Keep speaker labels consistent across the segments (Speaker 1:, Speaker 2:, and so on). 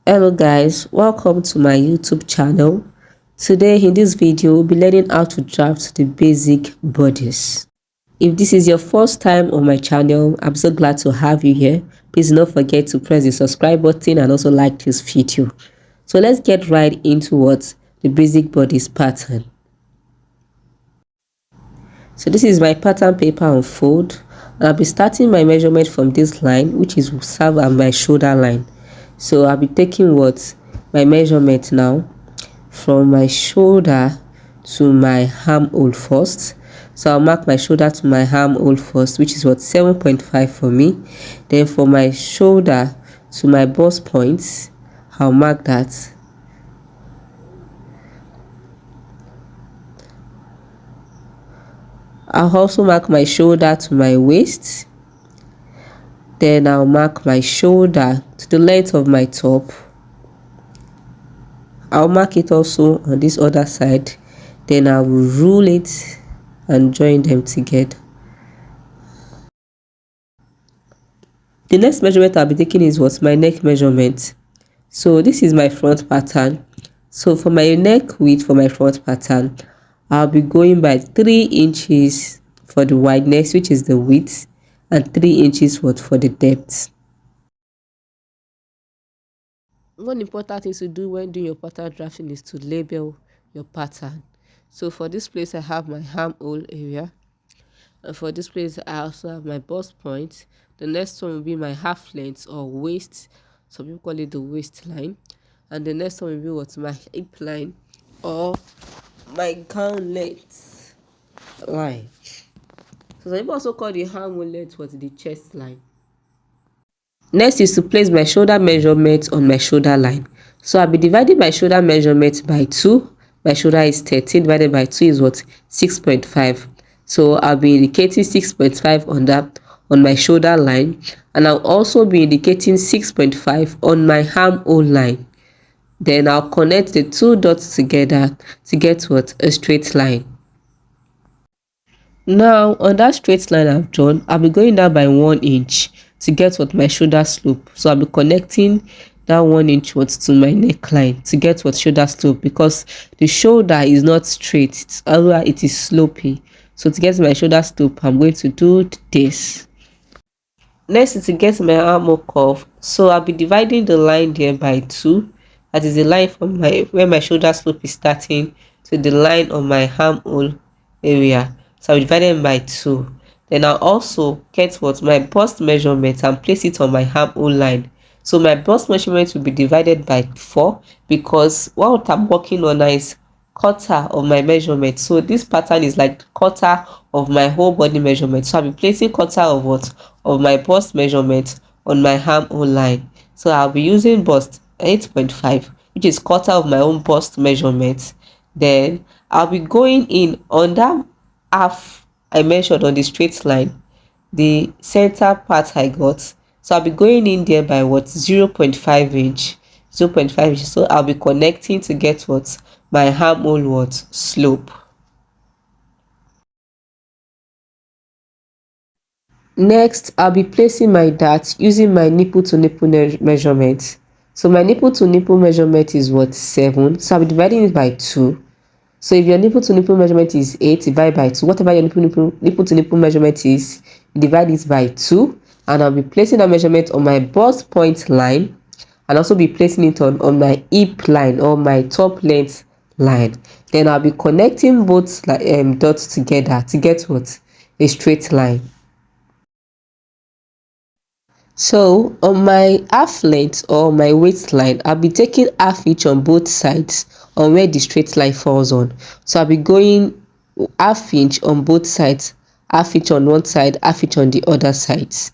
Speaker 1: Hello guys, welcome to my YouTube channel. Today in this video we'll be learning how to draft the basic bodice. If this is your first time on my channel, I'm so glad to have you here. Please don't forget to press the subscribe button and also like this video. So let's get right into what the basic bodice pattern. So this is my pattern paper on fold, and I'll be starting my measurement from this line, which is serve as my shoulder line. So I'll be taking what my measurement now from my shoulder to my armhole first. So I'll mark my shoulder to my armhole first, which is what 7.5 for me. Then for my shoulder to my bust points, I'll mark that. I'll also mark my shoulder to my waist. Then I'll mark my shoulder to the length of my top. I'll mark it also on this other side. Then I will rule it and join them together. The next measurement I'll be taking is what my neck measurement. So this is my front pattern. So for my neck width for my front pattern, I'll be going by 3 inches for the wideness, which is the width, and 3 inches for the depth. One important thing to do when doing your pattern drafting is to label your pattern. So for this place I have my armhole area, and for this place I also have my bust point. The next one will be my half length or waist, some people call it the waistline, and the next one will be what my hip line or my gown length line. So some people also call the armhole length what the chest line. Next is to place my shoulder measurement on my shoulder line. So I'll be dividing my shoulder measurement by 2. My shoulder is 13 divided by 2 is what 6.5. So I'll be indicating 6.5 on that on my shoulder line, and I'll also be indicating 6.5 on my armhole line. Then I'll connect the 2 dots together to get what a straight line. Now on that straight line I've drawn, I'll be going down by 1 inch to get what my shoulder slope. So I'll be connecting that 1 inch what to my neckline to get what shoulder slope, because the shoulder is not straight, it is slopey. So to get my shoulder slope, I'm going to do this. Next is to get my armhole curve. So I'll be dividing the line there by 2. That is the line from where my shoulder slope is starting to the line on my armhole area. So I'll divide them by 2. Then I'll also get what my bust measurement and place it on my armhole line. So my bust measurement will be divided by 4, because what I'm working on now is quarter of my measurement. So this pattern is like quarter of my whole body measurement. So I'll be placing quarter of what of my bust measurement on my armhole line. So I'll be using bust 8.5, which is quarter of my own bust measurement. Then I'll be going in on that half I measured on the straight line, the center part I got. So I'll be going in there by what 0.5 inch. So I'll be connecting to get what my armhole what slope. Next I'll be placing my dart using my nipple to nipple measurement. So my nipple to nipple measurement is what 7, so I'll be dividing it by 2. So if your nipple to nipple measurement is 8, divide by 2. Whatever your nipple to nipple measurement is, divide it by 2. And I'll be placing that measurement on my bust point line, and also be placing it on my hip line or my top length line. Then I'll be connecting both dots together to get what a straight line. So on my half length or my waistline, I'll be taking half inch on both sides on where the straight line falls on. So I'll be going half inch on both sides, half inch on one side, half inch on the other sides.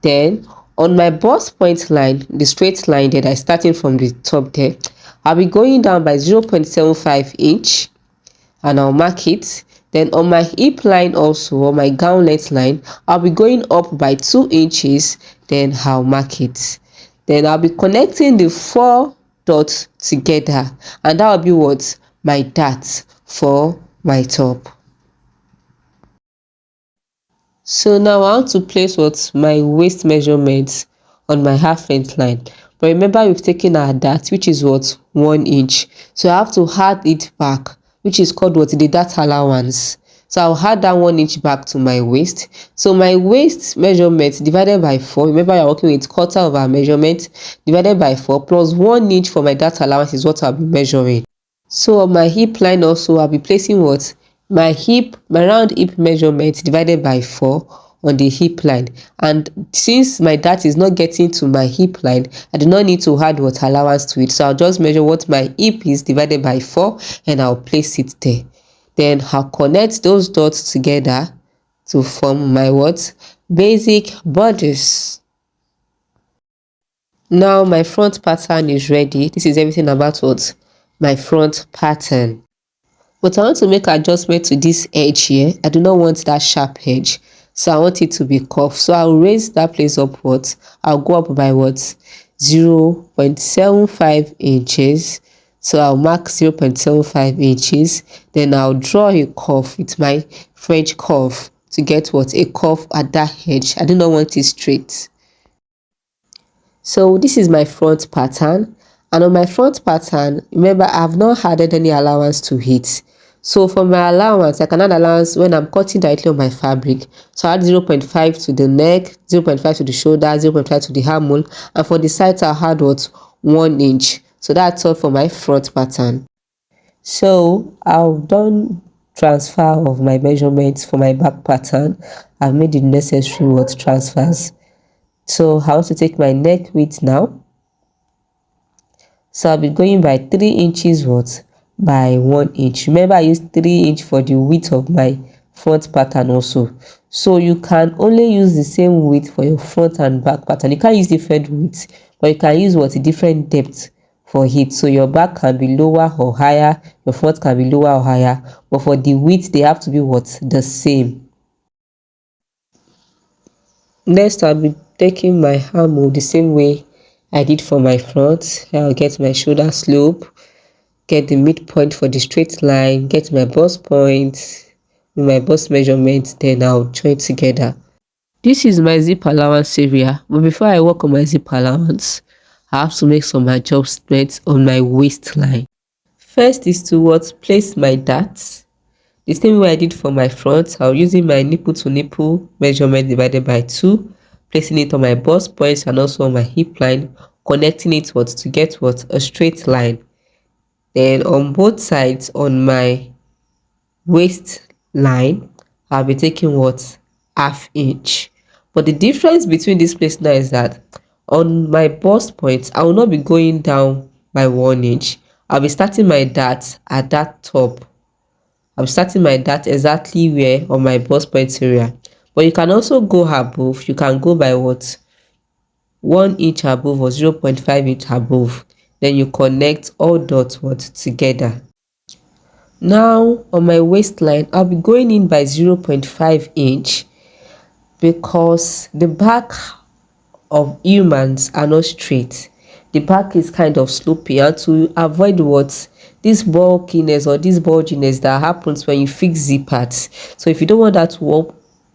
Speaker 1: Then on my bust point line, the straight line that I starting from the top there, I'll be going down by 0.75 inch, and I'll mark it. Then on my hip line also, or my gown length line, I'll be going up by 2 inches. Then I'll mark it. Then I'll be connecting the 4 dots together, and that will be what my dart for my top. So now I want to place what my waist measurements on my half length line. But remember, we've taken our dart, which is what, 1 inch. So I have to add it back, which is called what, the dart allowance. So I'll add that 1 inch back to my waist. So my waist measurement divided by 4, remember you're working with quarter of our measurement, divided by 4 plus 1 inch for my dart allowance is what I'll be measuring. So on my hip line also, I'll be placing what, my round hip measurement divided by 4 on the hip line. And since my dart is not getting to my hip line, I do not need to add what allowance to it. So I'll just measure what my hip is divided by 4 and I'll place it there. Then I'll connect those dots together to form my what, basic bodice. Now my front pattern is ready. This is everything about what, my front pattern. But I want to make adjustment to this edge here. I do not want that sharp edge, so I want it to be curved. So I'll raise that place upwards. I'll go up by what, 0.75 inches. So I'll mark 0.75 inches. Then I'll draw a curve with my French curve to get what, a curve at that edge. I do not want it straight. So this is my front pattern, and on my front pattern, remember I have not added any allowance to it. So for my allowance, I can add allowance when I'm cutting directly on my fabric. So I add 0.5 to the neck, 0.5 to the shoulder, 0.5 to the armhole, and for the sides I'll add what, 1 inch. So that's all for my front pattern. So I've done transfer of my measurements for my back pattern. I've made the necessary what, transfers. So I want to take my neck width now. So I'll be going by 3 inches what, by 1 inch. Remember I used 3 inch for the width of my front pattern also. So you can only use the same width for your front and back pattern. You can't use different widths, but you can use what, a different depth for it. So your back can be lower or higher, your front can be lower or higher, but for the width they have to be what, the same. Next I'll be taking my armhole the same way I did for my front. I'll get my shoulder slope, get the midpoint for the straight line, get my bust point with my bust measurement, then I'll join together. This is my zip allowance area, but before I work on my zip allowance, I have to make some adjustments on my waistline. First is to what, place my darts. The same way I did for my front, I'll using my nipple to nipple measurement divided by 2, placing it on my bust points and also on my hip line, connecting it what, to get what, a straight line. Then on both sides on my waistline, I'll be taking what, ½ inch. But the difference between this place now is that on my bust points, I will not be going down by 1 inch. I'll be starting my dart at that top. I'm starting my dart exactly where on my bust point area. But you can also go above. You can go by what, 1 inch above or 0.5 inch above. Then you connect all dots what, together. Now on my waistline, I'll be going in by 0.5 inch because the back of humans are not straight. The back is kind of slopey, and to avoid what, this bulkiness or this bulginess that happens when you fix zip parts. So if you don't want that to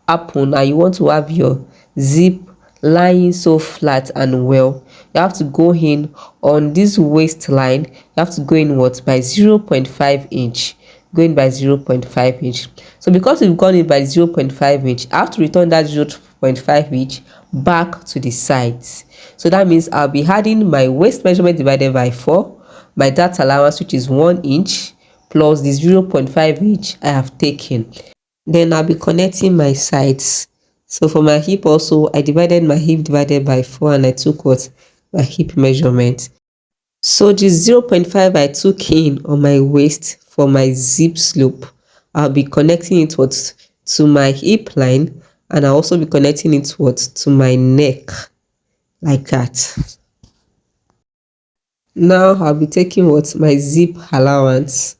Speaker 1: happen and you want to have your zip lying so flat and well, you have to go in on this waistline. You have to go in what, by 0.5 inch, going by 0.5 inch. So because we've gone in by 0.5 inch, I have to return that 0.5 inch back to the sides. So that means I'll be adding my waist measurement divided by 4, my dart allowance, which is 1 inch, plus the 0.5 inch I have taken. Then I'll be connecting my sides. So for my hip also, I divided my hip divided by 4 and I took what, my hip measurement. So the 0.5 I took in on my waist for my zip slope, I'll be connecting it what, to my hip line, and I'll also be connecting it what, to my neck, like that. Now I'll be taking what, my zip allowance.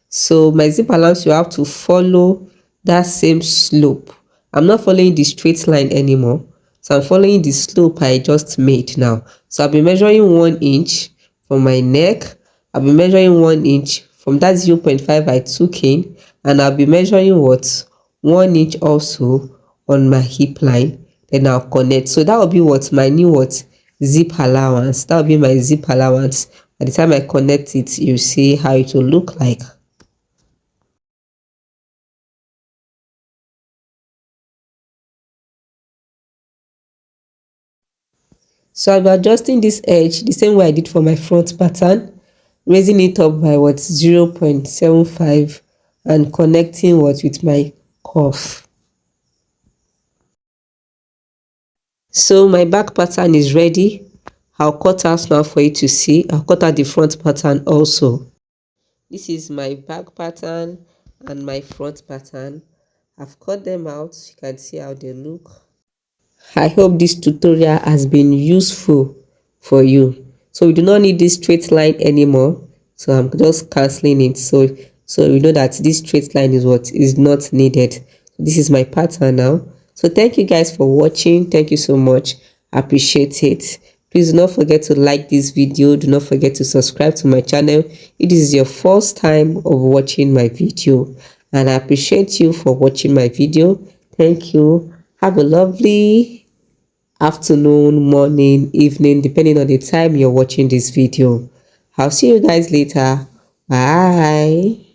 Speaker 1: So my zip allowance, you have to follow that same slope. I'm not following the straight line anymore, so I'm following the slope I just made now. So I'll be measuring 1 inch from my neck. I'll be measuring 1 inch from that 0.5 I took in, and I'll be measuring what, 1 inch also on my hip line. Then I'll connect. So that will be what, my new what, zip allowance. That will be my zip allowance. By the time I connect it, you see how it will look like. So I'll be adjusting this edge the same way I did for my front pattern, raising it up by what 0.75 and connecting what with my cuff. So my back pattern is ready. I'll cut out now for you to see. I'll cut out the front pattern also. This is my back pattern and my front pattern. I've cut them out. You can see how they look. I hope this tutorial has been useful for you. So we do not need this straight line anymore. So I'm just cancelling it. So you know that this straight line is what is not needed. This is my pattern now. So thank you guys for watching. Thank you so much. I appreciate it. Please do not forget to like this video. Do not forget to subscribe to my channel if this is your first time of watching my video. And I appreciate you for watching my video. Thank you. Have a lovely afternoon, morning, evening, depending on the time you're watching this video. I'll see you guys later. Bye.